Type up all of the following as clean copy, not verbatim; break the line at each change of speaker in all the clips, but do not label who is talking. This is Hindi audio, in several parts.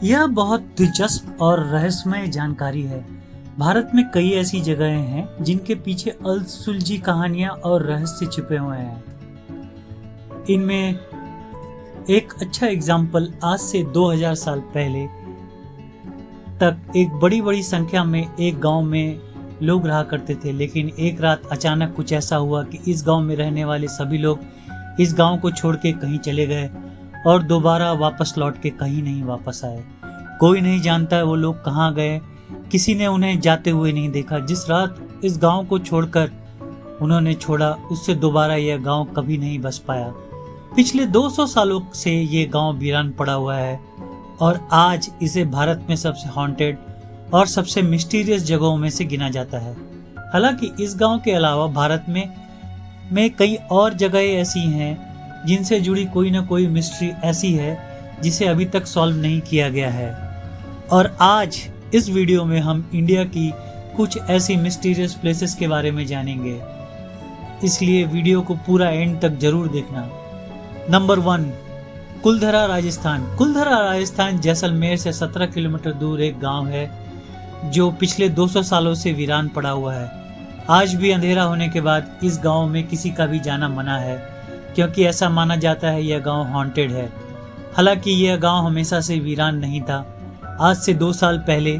यह बहुत दिलचस्प और रहस्यमय जानकारी है। भारत में कई ऐसी जगहें हैं जिनके पीछे अनसुलझी कहानियां और रहस्य छिपे हुए हैं। इनमें एक अच्छा एग्जाम्पल आज से 2000 साल पहले तक एक बड़ी बड़ी संख्या में एक गांव में लोग रहा करते थे, लेकिन एक रात अचानक कुछ ऐसा हुआ कि इस गांव में रहने वाले सभी लोग इस गांव को छोड़ के कहीं चले गए और दोबारा वापस लौट के कहीं नहीं वापस आए। कोई नहीं जानता वो लोग कहाँ गए, किसी ने उन्हें जाते हुए नहीं देखा। जिस रात इस गांव को छोड़कर उन्होंने छोड़ा, उससे दोबारा यह गांव कभी नहीं बस पाया। पिछले 200 सालों से ये गांव वीरान पड़ा हुआ है और आज इसे भारत में सबसे हॉन्टेड और सबसे मिस्टीरियस जगहों में से गिना जाता है। हालांकि इस गांव के अलावा भारत में कई और जगहें ऐसी हैं जिनसे जुड़ी कोई ना कोई मिस्ट्री ऐसी है जिसे अभी तक सॉल्व नहीं किया गया है। और आज इस वीडियो में हम इंडिया की कुछ ऐसी मिस्टीरियस प्लेसेस के बारे में जानेंगे, इसलिए वीडियो को पूरा एंड तक जरूर देखना। नंबर 1, कुलधरा राजस्थान। कुलधरा राजस्थान जैसलमेर से 17 किलोमीटर दूर एक गांव है जो पिछले 200 सालों से वीरान पड़ा हुआ है। आज भी अंधेरा होने के बाद इस गांव में किसी का भी जाना मना है, क्योंकि ऐसा माना जाता है यह गांव हॉन्टेड है। हालांकि यह गांव हमेशा से वीरान नहीं था। आज से 2 साल पहले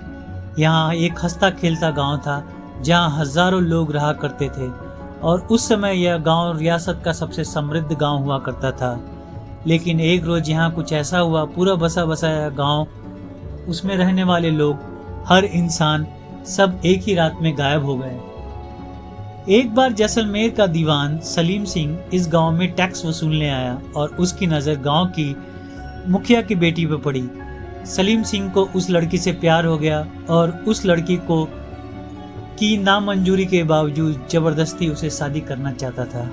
यहाँ एक हंसता खेलता गांव था जहाँ हजारों लोग रहा करते थे और उस समय यह गांव रियासत का सबसे समृद्ध गांव हुआ करता था। लेकिन एक रोज यहाँ कुछ ऐसा हुआ, पूरा बसा बसाया गांव, उसमें रहने वाले लोग, हर इंसान, सब एक ही रात में गायब हो गए। एक बार जैसलमेर का दीवान सलीम सिंह इस गांव में टैक्स वसूलने आया और उसकी नजर गांव की मुखिया की बेटी पर पड़ी। सलीम सिंह को उस लड़की से प्यार हो गया और उस लड़की को की नामंजूरी के बावजूद जबरदस्ती उसे शादी करना चाहता था।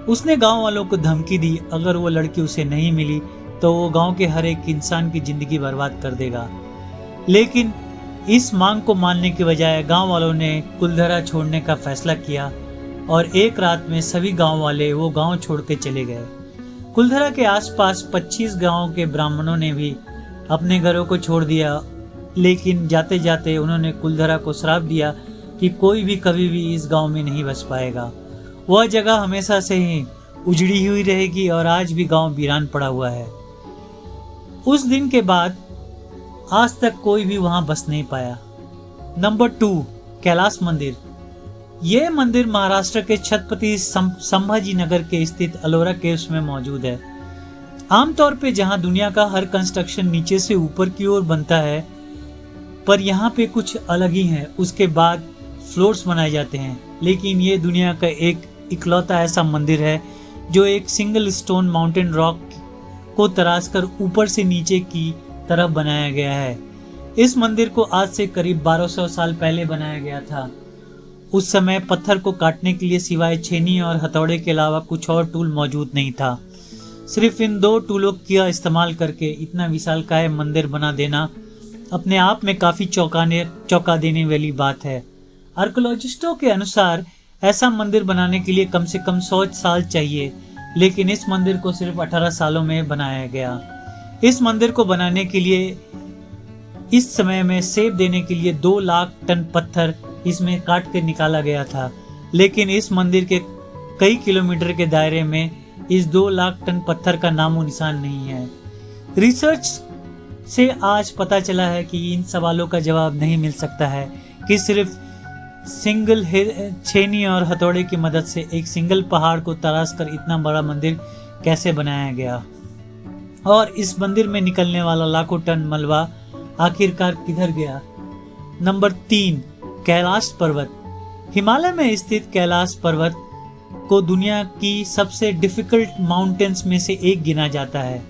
उसने गांव वालों को धमकी दी, अगर वो लड़की उसे नहीं मिली तो वो गांव के हर एक इंसान की जिंदगी बर्बाद कर देगा। लेकिन इस मांग को मानने के बजाय गांव वालों ने कुलधरा छोड़ने का फैसला किया और एक रात में सभी गांव वाले वो गांव छोड़ के चले गए। कुलधरा के आसपास 25 गांवों के ब्राह्मणों ने भी अपने घरों को छोड़ दिया, लेकिन जाते जाते उन्होंने कुलधरा को श्राप दिया कि कोई भी कभी भी इस गांव में नहीं बस पाएगा। वह जगह हमेशा से ही उजड़ी हुई रहेगी और आज भी गांव वीरान पड़ा हुआ है। उस दिन के बाद आज तक कोई भी वहां बस नहीं पाया। नंबर 2, कैलाश मंदिर। यह मंदिर महाराष्ट्र के छत्रपति संभाजी नगर के स्थित अलोरा केव्स में मौजूद है। आमतौर पे जहां दुनिया का हर कंस्ट्रक्शन नीचे से ऊपर की ओर बनता है, पर यहाँ पे कुछ अलग ही है। उसके बाद फ्लोर्स बनाए जाते हैं, लेकिन ये दुनिया का एक इकलौता ऐसा मंदिर है जो एक सिंगल स्टोन माउंटेन रॉक को तराशकर ऊपर से नीचे की तरफ बनाया गया है। इस मंदिर को आज से करीब 1200 साल पहले बनाया गया था। उस समय पत्थर को काटने के लिए सिवाय छेनी और हथौड़े के अलावा कुछ और टूल मौजूद नहीं था। सिर्फ इन 2 टूलों का इस्तेमाल करके इतना विशालकाय मंदिर बना देना अपने आप में काफी चौंका देने वाली बात है। आर्कियोलॉजिस्टों के अनुसार ऐसा मंदिर बनाने के लिए कम से कम 100 साल चाहिए, लेकिन इस मंदिर को सिर्फ 18 सालों में बनाया गया। इस मंदिर को बनाने के लिए इस समय में सेब देने के लिए 2 लाख टन पत्थर इसमें काट कर निकाला गया था, लेकिन इस मंदिर के कई किलोमीटर के दायरे में इस 2 लाख टन पत्थर का नामो निशान नहीं है। रिसर्च से आज पता चला है कि इन सवालों का जवाब नहीं मिल सकता है कि सिर्फ सिंगल छेनी और हथौड़े की मदद से एक सिंगल पहाड़ को तराशकर इतना बड़ा मंदिर कैसे बनाया गया और इस मंदिर में निकलने वाला लाखों टन मलबा आखिरकार किधर गया। नंबर 3, कैलाश पर्वत। हिमालय में स्थित कैलाश पर्वत को दुनिया की सबसे डिफिकल्ट माउंटेन्स में से एक गिना जाता है।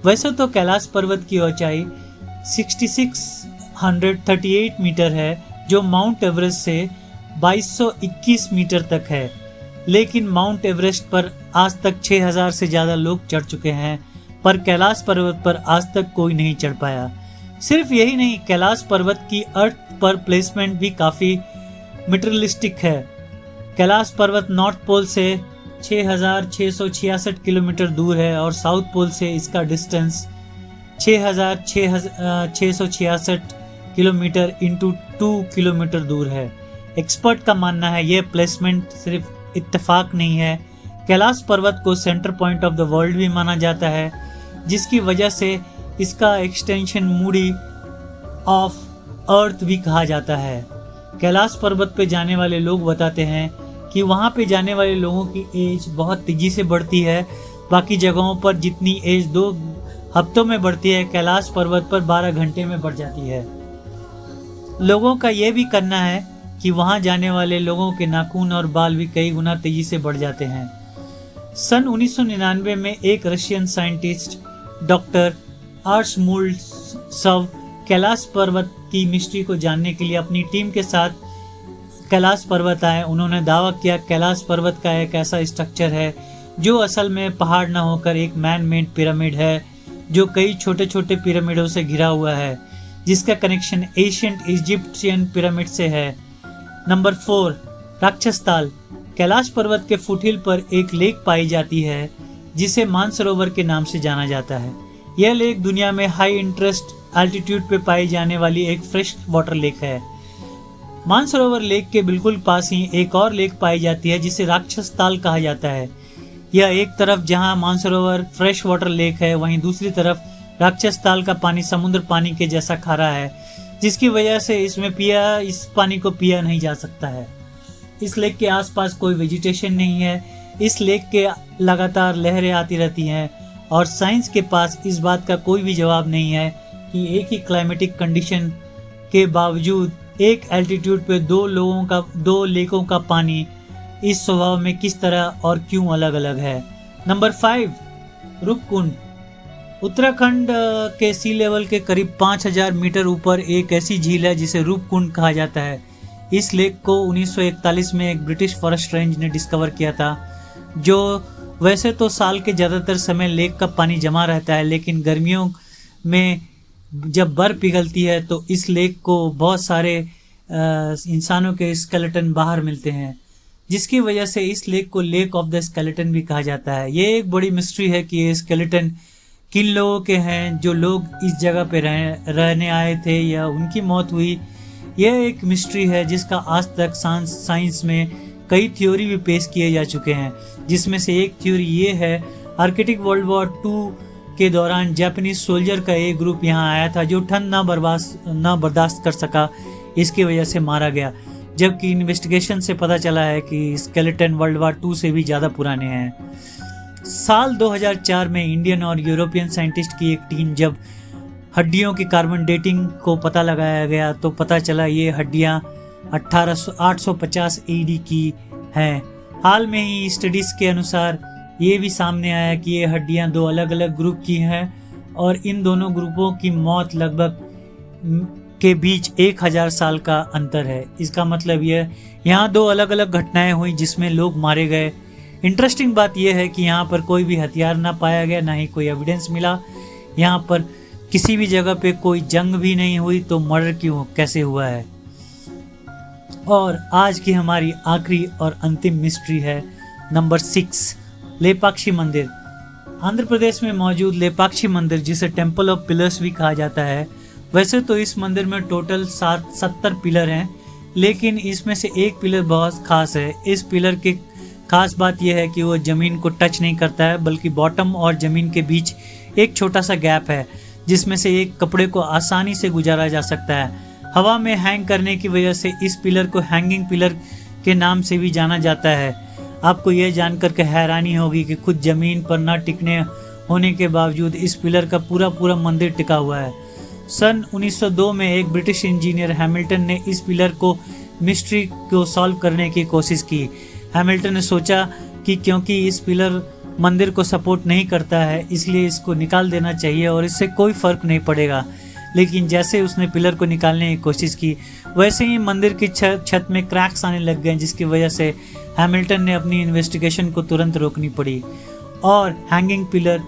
वैसे तो कैलाश पर्वत की ऊंचाई 6638 मीटर है, जो माउंट एवरेस्ट से 2221 मीटर तक है, लेकिन माउंट एवरेस्ट पर आज तक 6000 से ज्यादा लोग चढ़ चुके हैं, पर कैलाश पर्वत पर आज तक कोई नहीं चढ़ पाया। सिर्फ यही नहीं, कैलाश पर्वत की अर्थ पर प्लेसमेंट भी काफी मटेरियलिस्टिक है। कैलाश पर्वत नॉर्थ पोल से 6666 किलोमीटर दूर है और साउथ पोल से इसका डिस्टेंस 6,666 किलोमीटर इंटू 2 किलोमीटर दूर है। एक्सपर्ट का मानना है यह प्लेसमेंट सिर्फ इत्तेफाक नहीं है। कैलाश पर्वत को centre point of the world भी माना जाता है, जिसकी वजह से इसका एक्सटेंशन मूडी ऑफ अर्थ भी कहा जाता है। कैलाश पर्वत पे जाने वाले लोग बताते हैं कि वहाँ पे जाने वाले लोगों की एज बहुत तेजी से बढ़ती है। बाकी जगहों पर जितनी एज 2 हफ्तों में बढ़ती है, कैलाश पर्वत पर 12 घंटे में बढ़ जाती है। लोगों का यह भी कहना है कि वहाँ जाने वाले लोगों के नाखून और बाल भी कई गुना तेजी से बढ़ जाते हैं। सन 1999 में एक रशियन साइंटिस्ट डॉक्टर आर्समुल्सव कैलाश पर्वत की मिस्ट्री को जानने के लिए अपनी टीम के साथ कैलाश पर्वत आए। उन्होंने दावा किया कैलाश पर्वत का एक ऐसा स्ट्रक्चर है जो असल में पहाड़ न होकर एक मैन मेड पिरामिड है, जो कई छोटे छोटे पिरामिडों से घिरा हुआ है, जिसका कनेक्शन एशियंट इजिप्शियन पिरामिड से है। नंबर 4, राक्षस ताल। कैलाश पर्वत के फुटहिल पर एक लेक पाई जाती है जिसे मानसरोवर के नाम से जाना जाता है। यह लेक दुनिया में हाई इंटरेस्ट एल्टीट्यूड पे पाई जाने वाली एक फ्रेश वाटर लेक है। मानसरोवर लेक के बिल्कुल पास ही एक और लेक पाई जाती है जिसे राक्षस ताल कहा जाता है। यह एक तरफ जहां मानसरोवर फ्रेश वाटर लेक है, वहीं दूसरी तरफ राक्षस ताल का पानी समुद्र पानी के जैसा खारा है, जिसकी वजह से इस पानी को पिया नहीं जा सकता है। इस लेक के आसपास कोई वेजिटेशन नहीं है। इस लेक के लगातार लहरें आती रहती हैं और साइंस के पास इस बात का कोई भी जवाब नहीं है कि एक ही क्लाइमेटिक कंडीशन के बावजूद एक एल्टीट्यूड पे दो लेकों का पानी इस स्वभाव में किस तरह और क्यों अलग अलग है। नंबर 5, रूपकुंड। उत्तराखंड के सी लेवल के करीब 5000 मीटर ऊपर एक ऐसी झील है जिसे रूपकुंड कहा जाता है। इस लेक को 1941 में एक ब्रिटिश फॉरेस्ट रेंज ने डिस्कवर किया था। जो वैसे तो साल के ज़्यादातर समय लेक का पानी जमा रहता है, लेकिन गर्मियों में जब बर्फ पिघलती है तो इस लेक को बहुत सारे इंसानों के स्केलेटन बाहर मिलते हैं, जिसकी वजह से इस लेक को लेक ऑफ द स्केलेटन भी कहा जाता है। ये एक बड़ी मिस्ट्री है कि ये स्केलेटन किन लोगों के हैं, जो लोग इस जगह पे रहने आए थे या उनकी मौत हुई। यह एक मिस्ट्री है जिसका आज तक साइंस में कई थ्योरी भी पेश किए जा चुके हैं, जिसमें से एक थ्योरी ये है आर्कटिक वर्ल्ड वॉर 2 के दौरान जापानीज सोल्जर का एक ग्रुप यहाँ आया था जो ठंड न बर्दाश्त कर सका, इसकी वजह से मारा गया। जबकि इन्वेस्टिगेशन से पता चला है कि स्केलेटन वर्ल्ड वॉर 2 से भी ज़्यादा पुराने हैं। साल 2004 में इंडियन और यूरोपियन साइंटिस्ट की एक टीम जब हड्डियों की कार्बन डेटिंग को पता लगाया गया तो पता चला ये हड्डियाँ 850 AD की हैं। हाल में ही स्टडीज के अनुसार ये भी सामने आया कि ये हड्डियाँ 2 अलग अलग ग्रुप की हैं और इन दोनों ग्रुपों की मौत लगभग के बीच 1000 साल का अंतर है। इसका मतलब यह यहाँ 2 अलग अलग घटनाएं हुई जिसमें लोग मारे गए। इंटरेस्टिंग बात यह है कि यहाँ पर कोई भी हथियार ना पाया गया, ना ही कोई एविडेंस मिला। यहाँ पर किसी भी जगह पे कोई जंग भी नहीं हुई, तो मर्डर कैसे हुआ है। और आज की हमारी आखिरी और अंतिम मिस्ट्री है नंबर 6, लेपाक्षी मंदिर। आंध्र प्रदेश में मौजूद लेपाक्षी मंदिर, जिसे टेम्पल ऑफ पिलर्स भी कहा जाता है। वैसे तो इस मंदिर में टोटल 70 पिलर हैं, लेकिन इसमें से एक पिलर बहुत खास है। इस पिलर की खास बात यह है कि वो ज़मीन को टच नहीं करता है, बल्कि बॉटम और ज़मीन के बीच एक छोटा सा गैप है, जिसमें से एक कपड़े को आसानी से गुजारा जा सकता है। हवा में हैंग करने की वजह से इस पिलर को हैंगिंग पिलर के नाम से भी जाना जाता है। आपको यह जानकर के हैरानी होगी कि खुद ज़मीन पर न टिकने होने के बावजूद इस पिलर का पूरा मंदिर टिका हुआ है। सन 1902 में एक ब्रिटिश इंजीनियर हैमिल्टन ने इस पिलर को मिस्ट्री को सॉल्व करने की कोशिश की। हैमिल्टन ने सोचा कि क्योंकि इस पिलर मंदिर को सपोर्ट नहीं करता है, इसलिए इसको निकाल देना चाहिए और इससे कोई फ़र्क नहीं पड़ेगा। लेकिन जैसे उसने पिलर को निकालने की कोशिश की, वैसे ही मंदिर की छत में क्रैक्स आने लग गए, जिसकी वजह से हैमिल्टन ने अपनी इन्वेस्टिगेशन को तुरंत रोकनी पड़ी और हैंगिंग पिलर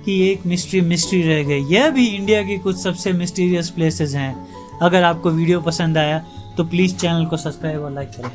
की एक मिस्ट्री रह गई। यह भी इंडिया की कुछ सबसे मिस्टीरियस प्लेसेस हैं। अगर आपको वीडियो पसंद आया तो प्लीज़ चैनल को सब्सक्राइब और लाइक करें।